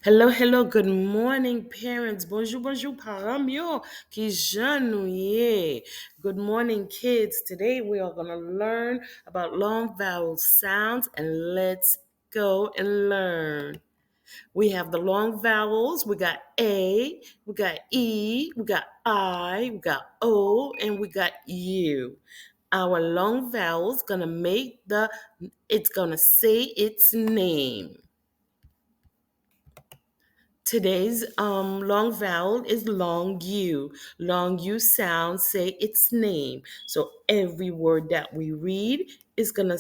Hello, hello, good morning, parents. Bonjour, bonjour, parents yo, qui janouye. Good morning, kids. Today we are going to learn about long vowel sounds and let's go and learn. We have the long vowels. We got A, we got E, we got I, we got O, and we got U. Our long vowels it's gonna say its name. Today's long vowel is long U. Long U sound say its name. So every word that we read is gonna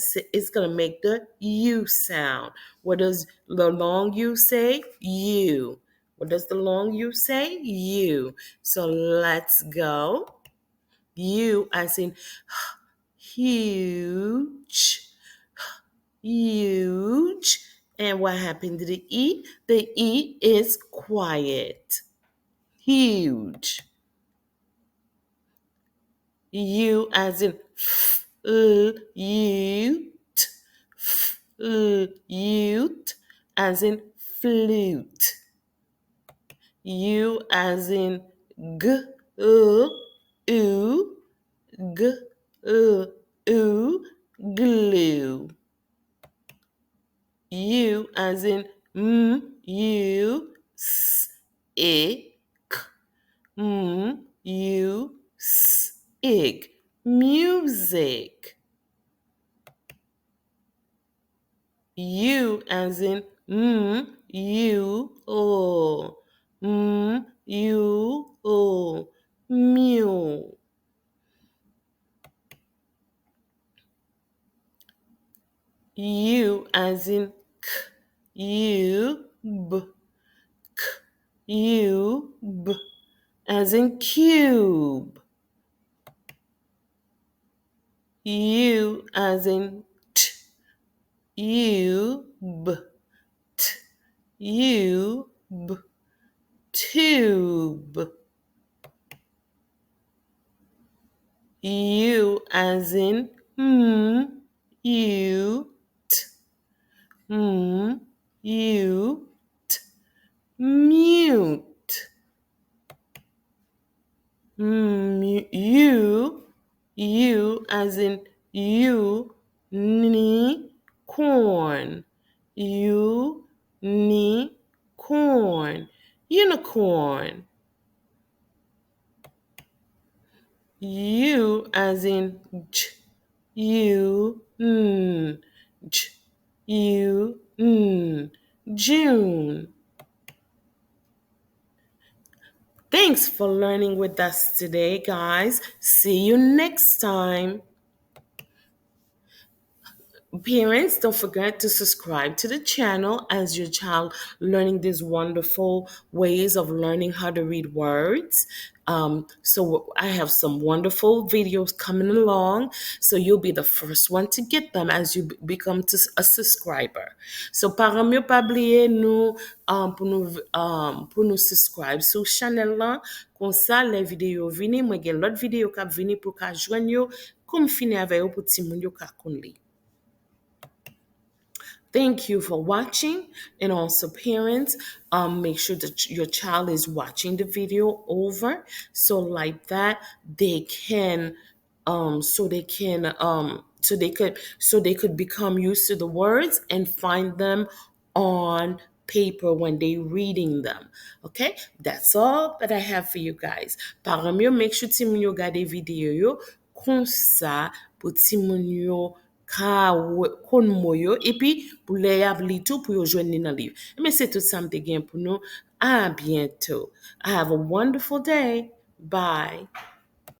make the U sound. What does the long U say? U. What does the long U say? U. So let's go. U as in huge. Huge. And what happened to the E? The E is quiet. Huge. U as in flute. Flute as in flute. U as in g, oo, g, oo, glue. U as in u, s, I, k, u, s, ig, music. U as in u, o, u, o, mule. U as in k, u, b, k, u, b, as in cube. U as in t, u, b, t, u, b, tube. U as in u, t, u, t, mute. U as in unicorn. Unicorn. Unicorn. U as in June. Thanks for learning with us today, guys. See you next time. Parents, don't forget to subscribe to the channel as your child learning these wonderful ways of learning how to read words. So I have some wonderful videos coming along, so you'll be the first one to get them as you become a subscriber. So parents, mieux pas oublier nous pour nous subscribe sur channel là, comme ça les vidéos vini, moi gen l'autre vidéo qui vini pour ka joindre yo, comme fini avec yo pour ti moun yo ka kon li. Thank you for watching, and also parents, make sure that your child is watching the video over, so like that they can, so they could become used to the words and find them on paper when they reading them. Okay, that's all that I have for you guys. Parents yo, make sure ti moun yo gade video yo kon sa pou ti moun yo ka kon moyo et puis pour les abli tout pour yo joindre dans livre. Mais c'est tout ça m'te gen pour nous. À bientôt. Have a wonderful day. Bye.